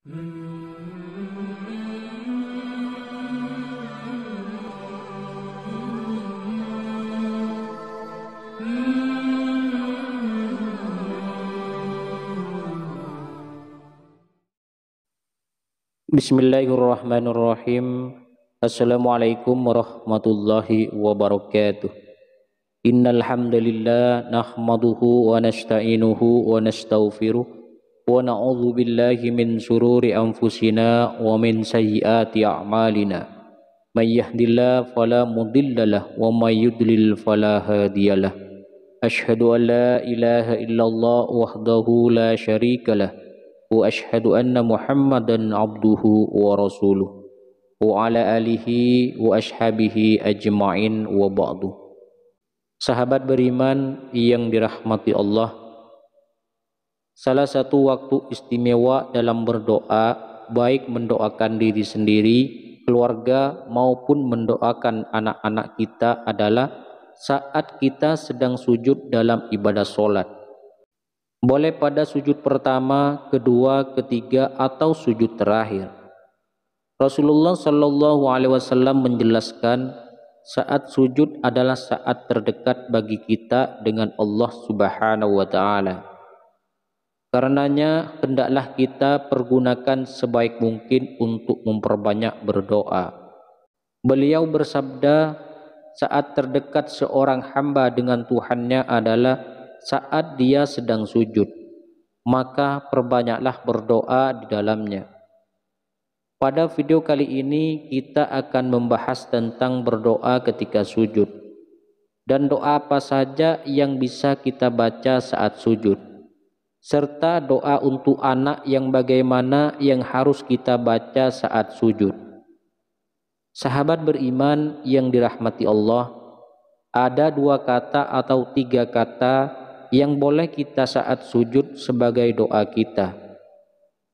Bismillahirrahmanirrahim. Assalamualaikum warahmatullahi wabarakatuh. Innal hamdalillah nahmaduhu wa nasta'inuhu wa nastaghfiruh wa na'udzu billahi min shururi anfusina wa min sayyiati a'malina. May yahdihillahu fala mudhillalah wa may yudlil fala hadiyalah. Asyhadu an la ilaha illallah wahdahu la syarikalah wa asyhadu anna Muhammadan abduhu wa rasuluh wa ala alihi wa ashabihi ajma'in wa ba'du. Sahabat beriman yang dirahmati Allah, salah satu waktu istimewa dalam berdoa, baik mendoakan diri sendiri, keluarga maupun mendoakan anak-anak kita adalah saat kita sedang sujud dalam ibadah sholat. Boleh pada sujud pertama, kedua, ketiga, atau sujud terakhir. Rasulullah Shallallahu Alaihi Wasallam menjelaskan saat sujud adalah saat terdekat bagi kita dengan Allah Subhanahu Wa Taala. Karenanya hendaklah kita pergunakan sebaik mungkin untuk memperbanyak berdoa. Beliau bersabda, saat terdekat seorang hamba dengan Tuhannya adalah saat dia sedang sujud, maka perbanyaklah berdoa di dalamnya. Pada video kali ini kita akan membahas tentang berdoa ketika sujud dan doa apa saja yang bisa kita baca saat sujud, serta doa untuk anak yang bagaimana yang harus kita baca saat sujud. Sahabat beriman yang dirahmati Allah, ada dua kata atau tiga kata yang boleh kita saat sujud sebagai doa kita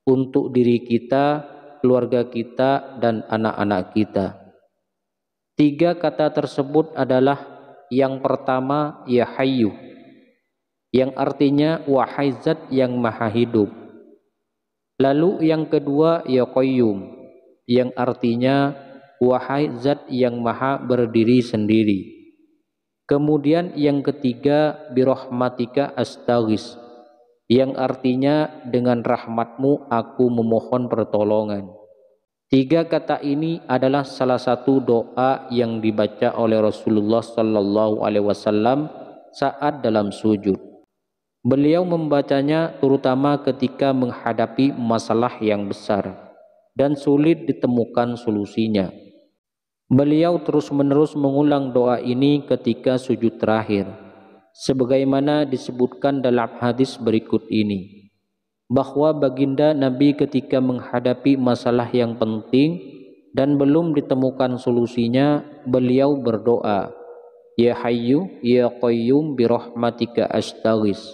untuk diri kita, keluarga kita, dan anak-anak kita. Tiga kata tersebut adalah yang pertama, ya Hayyu, yang artinya wahai zat yang maha hidup. Lalu yang kedua, ya Qayyum, yang artinya wahai zat yang maha berdiri sendiri. Kemudian yang ketiga, birahmatika astaghis, yang artinya dengan rahmatmu aku memohon pertolongan. Tiga kata ini adalah salah satu doa yang dibaca oleh Rasulullah Sallallahu Alaihi Wasallam saat dalam sujud. Beliau membacanya terutama ketika menghadapi masalah yang besar dan sulit ditemukan solusinya. Beliau terus-menerus mengulang doa ini ketika sujud terakhir, sebagaimana disebutkan dalam hadis berikut ini, bahwa baginda Nabi ketika menghadapi masalah yang penting dan belum ditemukan solusinya, beliau berdoa, ya Hayyu, ya Qayyum, birahmatika astaghis,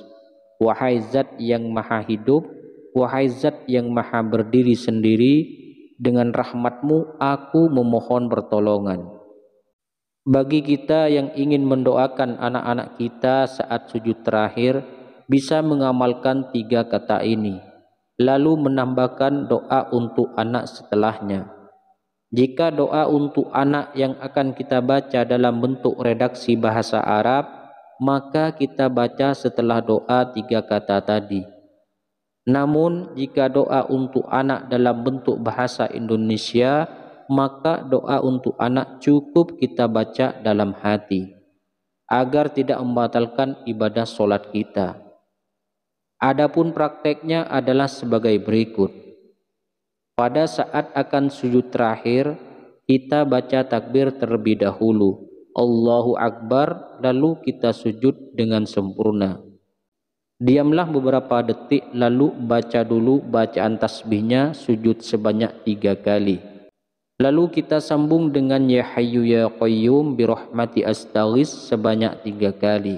wahai zat yang maha hidup, wahai zat yang maha berdiri sendiri, dengan rahmatmu aku memohon pertolongan. Bagi kita yang ingin mendoakan anak-anak kita saat sujud terakhir, bisa mengamalkan tiga kata ini, lalu menambahkan doa untuk anak setelahnya. Jika doa untuk anak yang akan kita baca dalam bentuk redaksi bahasa Arab, maka kita baca setelah doa tiga kata tadi. Namun jika doa untuk anak dalam bentuk bahasa Indonesia, maka doa untuk anak cukup kita baca dalam hati, agar tidak membatalkan ibadah sholat kita. Adapun prakteknya adalah sebagai berikut. Pada saat akan sujud terakhir, kita baca takbir terlebih dahulu, Allahu Akbar, lalu kita sujud dengan sempurna. Diamlah beberapa detik, lalu baca dulu bacaan tasbihnya, sujud sebanyak 3 kali. Lalu kita sambung dengan ya Hayyu ya Qayyum birahmati astaghis sebanyak 3 kali.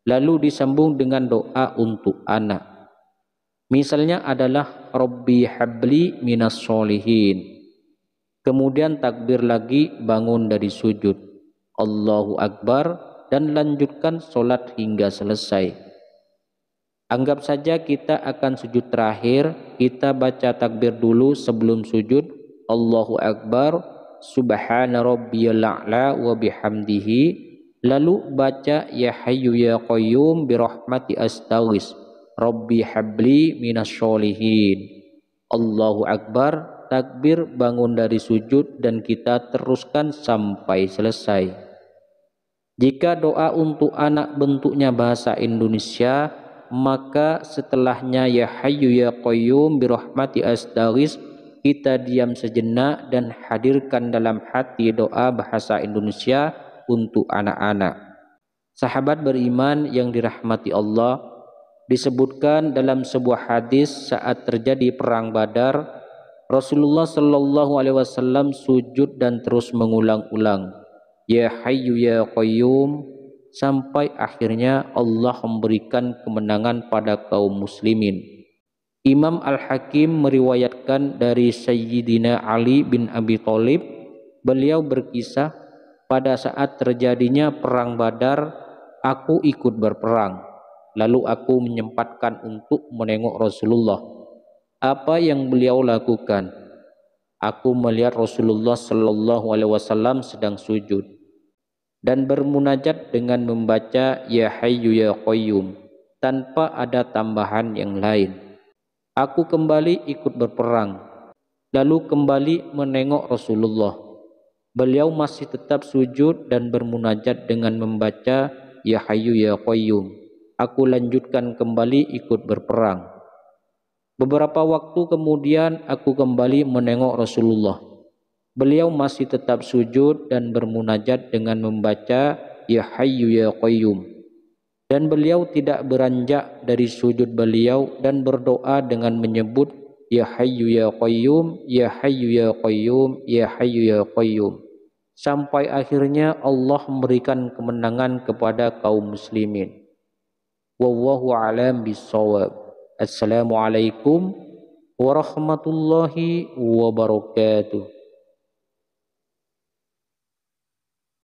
Lalu disambung dengan doa untuk anak. Misalnya adalah Rabbi habli minas sholihin. Kemudian takbir lagi, bangun dari sujud, Allahu Akbar, dan lanjutkan sholat hingga selesai. Anggap saja kita akan sujud terakhir, kita baca takbir dulu sebelum sujud, Allahu Akbar, Subhana rabbiyal a'la wa bihamdihi, lalu baca ya hayyu ya qayyum bi rahmati astaghis, Rabbi habli minasyolihin. Allahu Akbar, takbir, bangun dari sujud dan kita teruskan sampai selesai. Jika doa untuk anak bentuknya bahasa Indonesia, maka setelahnya ya hayyu ya qayyum bi rahmati astaghis, kita diam sejenak dan hadirkan dalam hati doa bahasa Indonesia untuk anak-anak. Sahabat beriman yang dirahmati Allah, disebutkan dalam sebuah hadis saat terjadi perang Badar, Rasulullah Shallallahu Alaihi Wasallam sujud dan terus mengulang-ulang ya hayyu ya qayyum sampai akhirnya Allah memberikan kemenangan pada kaum muslimin. Imam Al-Hakim meriwayatkan dari Sayyidina Ali bin Abi Thalib, beliau berkisah, pada saat terjadinya perang Badar, aku ikut berperang. Lalu aku menyempatkan untuk menengok Rasulullah. Apa yang beliau lakukan? Aku melihat Rasulullah Shallallahu Alaihi Wasallam sedang sujud dan bermunajat dengan membaca ya hayyu ya qayyum tanpa ada tambahan yang lain. Aku kembali ikut berperang, lalu kembali menengok Rasulullah. Beliau masih tetap sujud dan bermunajat dengan membaca ya hayyu ya qayyum. Aku lanjutkan kembali ikut berperang. Beberapa waktu kemudian aku kembali menengok Rasulullah. Beliau masih tetap sujud dan bermunajat dengan membaca ya hayyu ya qayyum. Dan beliau tidak beranjak dari sujud beliau dan berdoa dengan menyebut ya hayyu ya qayyum, ya hayyu ya qayyum, ya hayyu ya qayyum. Sampai akhirnya Allah memberikan kemenangan kepada kaum muslimin. Wallahu a'lam bissawab. Assalamualaikum warahmatullahi wabarakatuh.